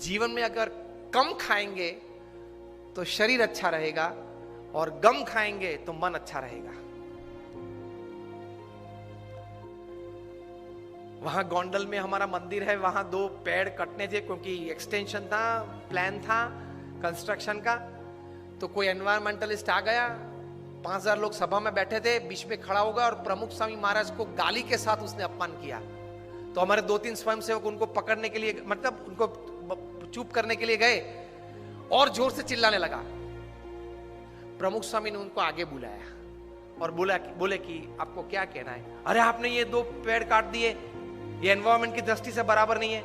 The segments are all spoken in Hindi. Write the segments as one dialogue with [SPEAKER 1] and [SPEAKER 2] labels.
[SPEAKER 1] जीवन में अगर कम खाएंगे तो शरीर अच्छा रहेगा और गम खाएंगे तो मन अच्छा रहेगा। वहां गोंडल में हमारा मंदिर है, वहां 2 पेड़ कटने थे क्योंकि एक्सटेंशन था, प्लान था कंस्ट्रक्शन का। तो कोई एनवायरमेंटलिस्ट आ गया, 5000 लोग सभा में बैठे थे, बीच में खड़ा होगा और प्रमुख स्वामी महाराज को गाली के साथ उसने अपमान किया। तो हमारे 2-3 स्वयंसेवक उनको पकड़ने के लिए, मतलब उनको चुप करने के लिए गए और जोर से चिल्लाने लगा। प्रमुख स्वामी ने उनको आगे बुलाया और बोले कि आपको क्या कहना है? अरे आपने ये 2 पेड़ काट दिए, ये एनवायरमेंट की दृष्टि से बराबर नहीं है।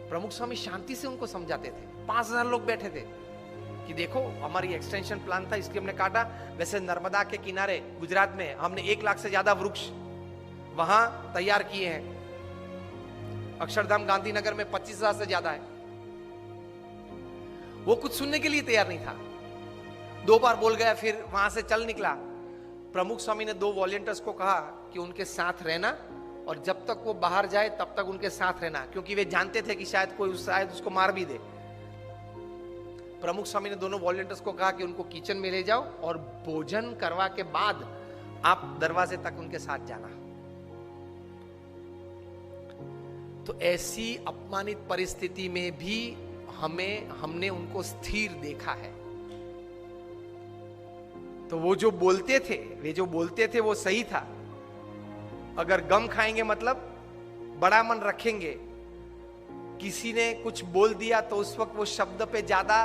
[SPEAKER 1] प्रमुख स्वामी शांति से उनको समझाते थे। 5000 लोग बैठे थे कि देखो हमारी एक्सटेंशन प्लान था, इसके हमने काटा। वैसे नर्मदा के किनारे गुजरात में हमने 1 लाख से ज्यादा वृक्ष वहां तैयार किए हैं। अक्षरधाम गांधीनगर में 25,000 से ज्यादा है। वो कुछ सुनने के लिए तैयार नहीं था। 2 बार बोल गया, फिर वहां से चल निकला। प्रमुख स्वामी ने 2 वॉलंटियर्स को कहा कि उनके साथ रहना और जब तक वो बाहर जाए तब तक उनके साथ रहना, क्योंकि वे जानते थे कि शायद उसको मार भी दे। प्रमुख स्वामी ने दोनों वॉलंटियर्स को कहा कि उनको किचन में ले जाओ और भोजन करवा के बाद आप दरवाजे तक उनके साथ जाना। तो ऐसी अपमानित परिस्थिति में भी हमने उनको स्थिर देखा है। तो वो जो बोलते थे वो सही था। अगर गम खाएंगे मतलब बड़ा मन रखेंगे। किसी ने कुछ बोल दिया तो उस वक्त वो शब्द पे ज्यादा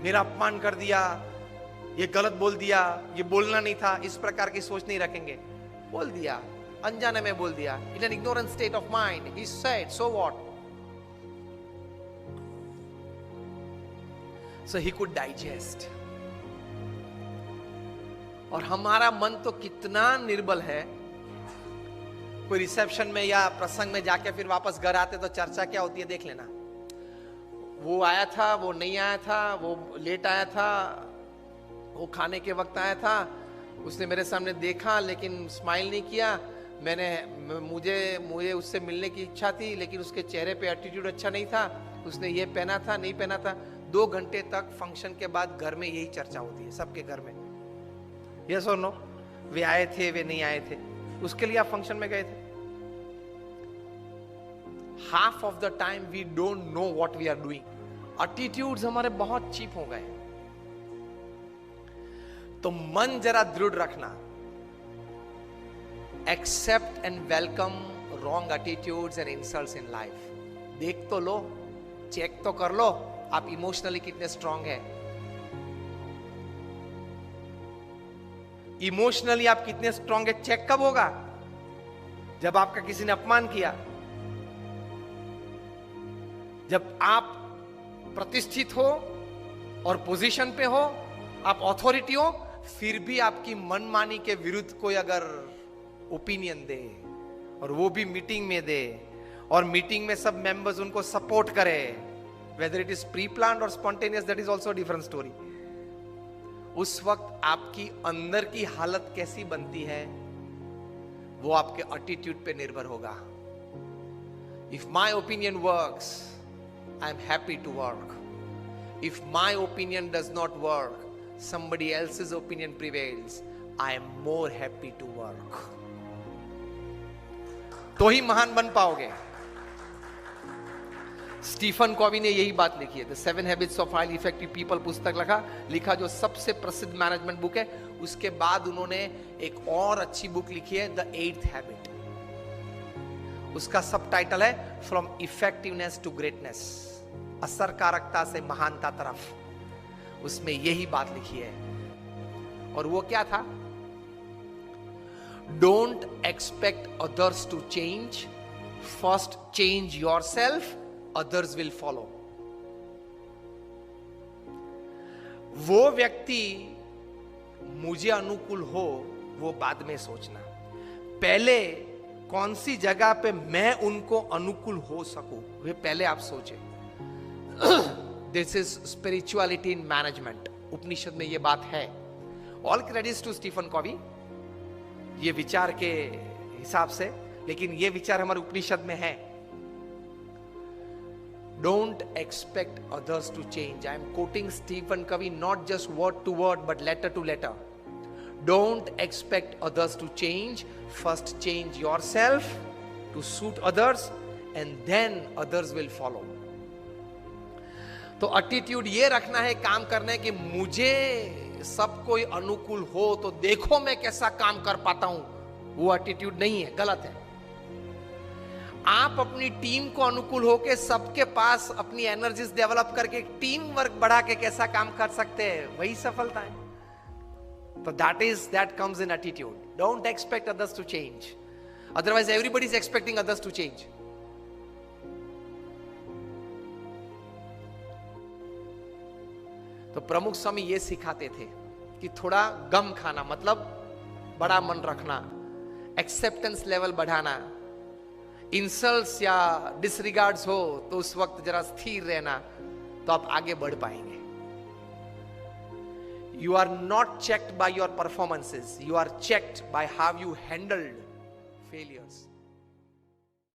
[SPEAKER 1] मेरा अपमान कर दिया, ये गलत बोल दिया, ये बोलना नहीं था, इस प्रकार की सोच नहीं रखेंगे। बोल दिया, अनजाने में बोल दिया, in an ignorant state of mind he said, so what, so he could digest. और हमारा मन तो कितना निर्बल है। कोई रिसेप्शन में या प्रसंग में जाके फिर वापस घर आते तो चर्चा क्या होती है देख लेना। वो आया था, वो नहीं आया था, वो लेट आया था, वो खाने के वक्त आया था, उसने मेरे सामने देखा लेकिन स्माइल नहीं किया, मुझे उससे मिलने की इच्छा थी लेकिन उसके चेहरे पे एटीट्यूड अच्छा नहीं था, उसने ये पहना था, नहीं पहना था। 2 घंटे तक फंक्शन के बाद घर में यही चर्चा होती है सबके घर में। यस और नो? वे आए थे, वे नहीं आए थे, उसके लिए आप फंक्शन में गए थे। Half of the time we don't know what we are doing. Attitudes हमारे बहुत चीप हो गए। तो मन जरा दृढ़ रखना। Accept and welcome wrong attitudes and insults in life. देख तो लो, चेक तो कर लो आप इमोशनली कितने स्ट्रांग है। इमोशनली आप कितने स्ट्रांग है चेक कब होगा? जब आपका किसी ने अपमान किया, जब आप प्रतिष्ठित हो और पोजीशन पे हो, आप अथॉरिटी हो, फिर भी आपकी मनमानी के विरुद्ध कोई अगर ओपिनियन दे और वो भी मीटिंग में दे और मीटिंग में सब मेंबर्स उनको सपोर्ट करे, whether it is pre planned और spontaneous, that is also different story. उस वक्त आपकी अंदर की हालत कैसी बनती है वो आपके एटीट्यूड पे निर्भर होगा। If my opinion works, I am happy to work. If my opinion does not work, somebody else's opinion prevails, I am more happy to work. तो ही महान बन पाओगे। स्टीफन कॉवी ने यही बात लिखी है, the 7 habits of highly effective people पुस्तक लिखा जो सबसे प्रसिद्ध मैनेजमेंट बुक है। उसके बाद उन्होंने एक और अच्छी बुक लिखी है, द 8th हैबिट। उसका सब टाइटल है फ्रॉम इफेक्टिवनेस टू ग्रेटनेस, असरकारकता से महानता तरफ। उसमें यही बात लिखी है। और वो क्या था? Don't expect others to change, first change yourself, others will follow. वो व्यक्ति मुझे अनुकूल हो वो बाद में सोचना, पहले कौन सी जगह पे मैं उनको अनुकूल हो सकूं वे पहले आप सोचें। This is spirituality in management. Upanishad में यह बात है। All credits to Stephen Covey, ये विचार के हिसाब से, लेकिन ये विचार हमारे उपनिषद में है। Don't expect others to change. I am quoting Stephen Covey, not just word to word, but letter to letter. Don't expect others to change. First change yourself to suit others, and then others will follow. तो एटीट्यूड ये रखना है काम करने कि मुझे सब कोई अनुकूल हो तो देखो मैं कैसा काम कर पाता हूं, वो एटीट्यूड नहीं है, गलत है। आप अपनी टीम को अनुकूल होके सबके पास अपनी एनर्जीज डेवलप करके टीम वर्क बढ़ा के कैसा काम कर सकते हैं, वही सफलता है। तो that comes in attitude. Don't expect others to change, otherwise everybody is expecting others to change. तो प्रमुख स्वामी ये सिखाते थे कि थोड़ा गम खाना, मतलब बड़ा मन रखना, एक्सेप्टेंस लेवल बढ़ाना, इंसल्ट्स या डिसरिगार्ड्स हो तो उस वक्त जरा स्थिर रहना, तो आप आगे बढ़ पाएंगे। You are not checked by your performances, you are checked by how you handled failures.